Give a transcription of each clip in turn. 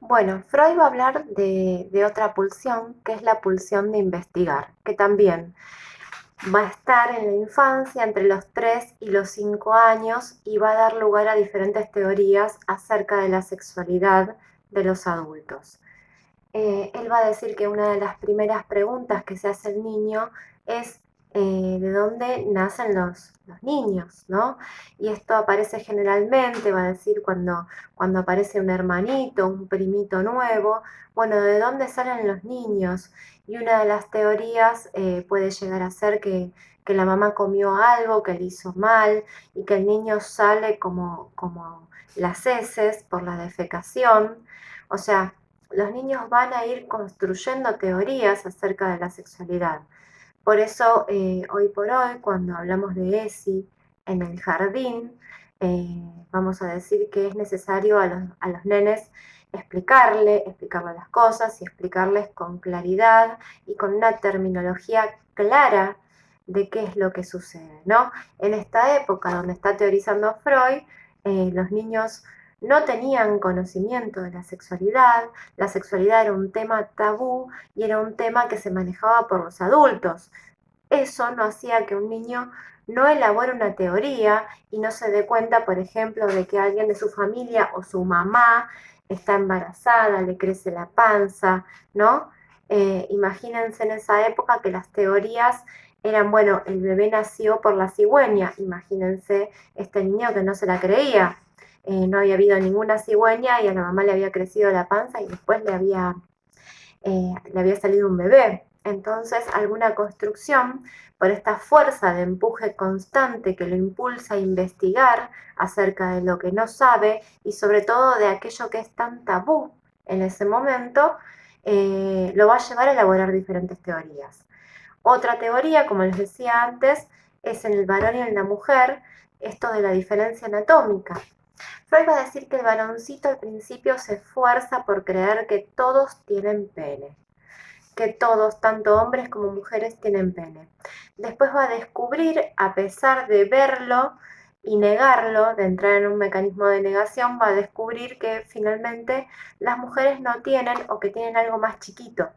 Bueno, Freud va a hablar de otra pulsión, que es la pulsión de investigar, que también va a estar en la infancia entre los 3 y los 5 años y va a dar lugar a diferentes teorías acerca de la sexualidad de los adultos. Él va a decir que una de las primeras preguntas que se hace el niño es de dónde nacen los niños, ¿no? Y esto aparece generalmente, va a decir, cuando aparece un hermanito, un primito nuevo, bueno, ¿de dónde salen los niños? Y una de las teorías puede llegar a ser que la mamá comió algo que le hizo mal y que el niño sale como las heces por la defecación. O sea, los niños van a ir construyendo teorías acerca de la sexualidad. Por eso, hoy por hoy, cuando hablamos de ESI en el jardín, vamos a decir que es necesario a los nenes explicarle las cosas y explicarles con claridad y con una terminología clara de qué es lo que sucede, ¿no? En esta época donde está teorizando Freud, los niños no tenían conocimiento de la sexualidad era un tema tabú y era un tema que se manejaba por los adultos. Eso no hacía que un niño no elabore una teoría y no se dé cuenta, por ejemplo, de que alguien de su familia o su mamá está embarazada, le crece la panza, ¿no? Imagínense en esa época que las teorías eran, bueno, el bebé nació por la cigüeña, imagínense este niño que no se la creía. No había habido ninguna cigüeña y a la mamá le había crecido la panza y después le había salido un bebé. Entonces, alguna construcción, por esta fuerza de empuje constante que lo impulsa a investigar acerca de lo que no sabe y sobre todo de aquello que es tan tabú en ese momento, lo va a llevar a elaborar diferentes teorías. Otra teoría, como les decía antes, es en el varón y en la mujer, esto de la diferencia anatómica. Freud va a decir que el varoncito al principio se esfuerza por creer que todos tienen pene, que todos, tanto hombres como mujeres, tienen pene. Después va a descubrir, a pesar de verlo y negarlo, de entrar en un mecanismo de negación, va a descubrir que finalmente las mujeres no tienen o que tienen algo más chiquito.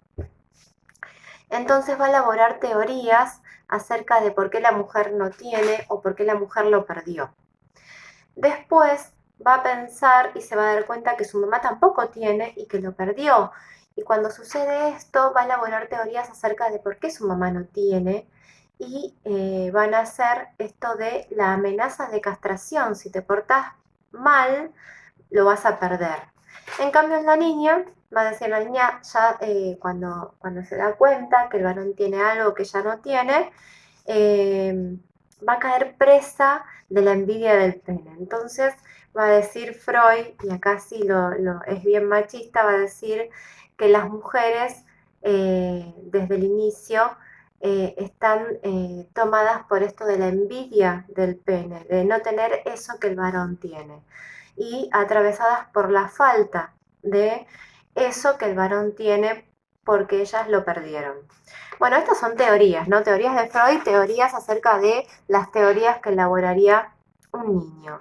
Entonces va a elaborar teorías acerca de por qué la mujer no tiene o por qué la mujer lo perdió. Después va a pensar y se va a dar cuenta que su mamá tampoco tiene y que lo perdió. Y cuando sucede esto, va a elaborar teorías acerca de por qué su mamá no tiene y van a hacer esto de la amenaza de castración. Si te portás mal, lo vas a perder. En cambio, en la niña, va a decir la niña ya cuando se da cuenta que el varón tiene algo que ella no tiene, va a caer presa de la envidia del pene. Entonces va a decir Freud, y acá sí es bien machista, va a decir que las mujeres desde el inicio están tomadas por esto de la envidia del pene, de no tener eso que el varón tiene, y atravesadas por la falta de eso que el varón tiene porque ellas lo perdieron. Bueno, estas son teorías, ¿no? Teorías de Freud, teorías acerca de las teorías que elaboraría un niño.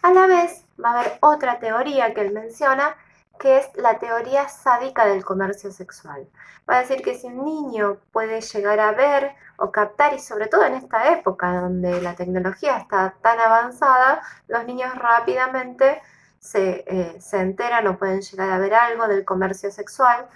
A la vez va a haber otra teoría que él menciona, que es la teoría sádica del comercio sexual. Va a decir que si un niño puede llegar a ver o captar, y sobre todo en esta época donde la tecnología está tan avanzada, los niños rápidamente se enteran o pueden llegar a ver algo del comercio sexual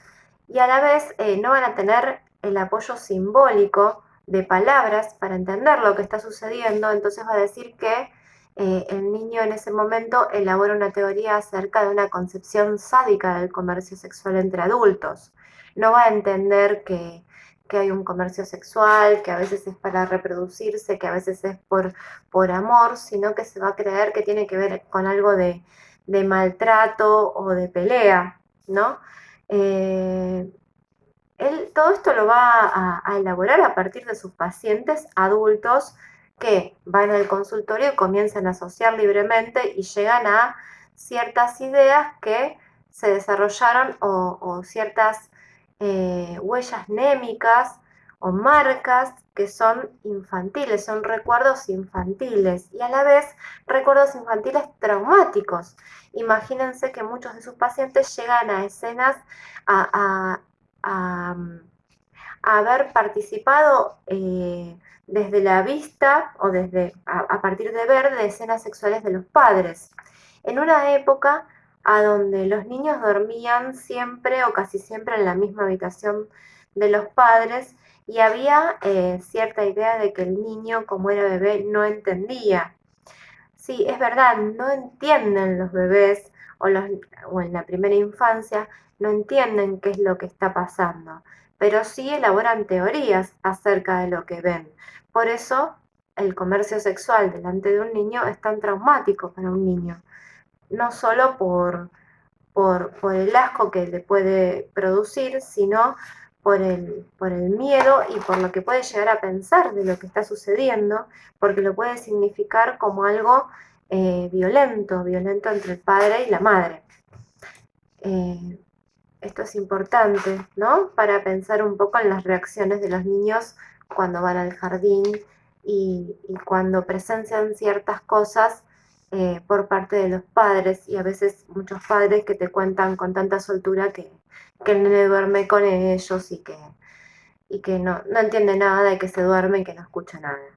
y a la vez no van a tener el apoyo simbólico de palabras para entender lo que está sucediendo, entonces va a decir que el niño en ese momento elabora una teoría acerca de una concepción sádica del comercio sexual entre adultos. No va a entender que hay un comercio sexual, que a veces es para reproducirse, que a veces es por amor, sino que se va a creer que tiene que ver con algo de maltrato o de pelea, ¿no? Eh, Él todo esto lo va a elaborar a partir de sus pacientes adultos que van al consultorio y comienzan a asociar libremente y llegan a ciertas ideas que se desarrollaron o ciertas huellas némicas o marcas que son infantiles, son recuerdos infantiles y a la vez recuerdos infantiles traumáticos. Imagínense que muchos de sus pacientes llegan a escenas a, a, a, a haber participado desde la vista o desde a partir de ver de escenas sexuales de los padres. En una época a donde los niños dormían siempre o casi siempre en la misma habitación de los padres y había cierta idea de que el niño, como era bebé, no entendía. Sí, es verdad, no entienden los bebés o en la primera infancia, no entienden qué es lo que está pasando, pero sí elaboran teorías acerca de lo que ven. Por eso el comercio sexual delante de un niño es tan traumático para un niño, no solo por el asco que le puede producir, sino por el miedo y por lo que puede llegar a pensar de lo que está sucediendo, porque lo puede significar como algo violento, violento entre el padre y la madre. Eh, Esto es importante, ¿no? Para pensar un poco en las reacciones de los niños cuando van al jardín y cuando presencian ciertas cosas por parte de los padres y a veces muchos padres que te cuentan con tanta soltura que el nene duerme con ellos y que no entiende nada de que se duerme y que no escucha nada.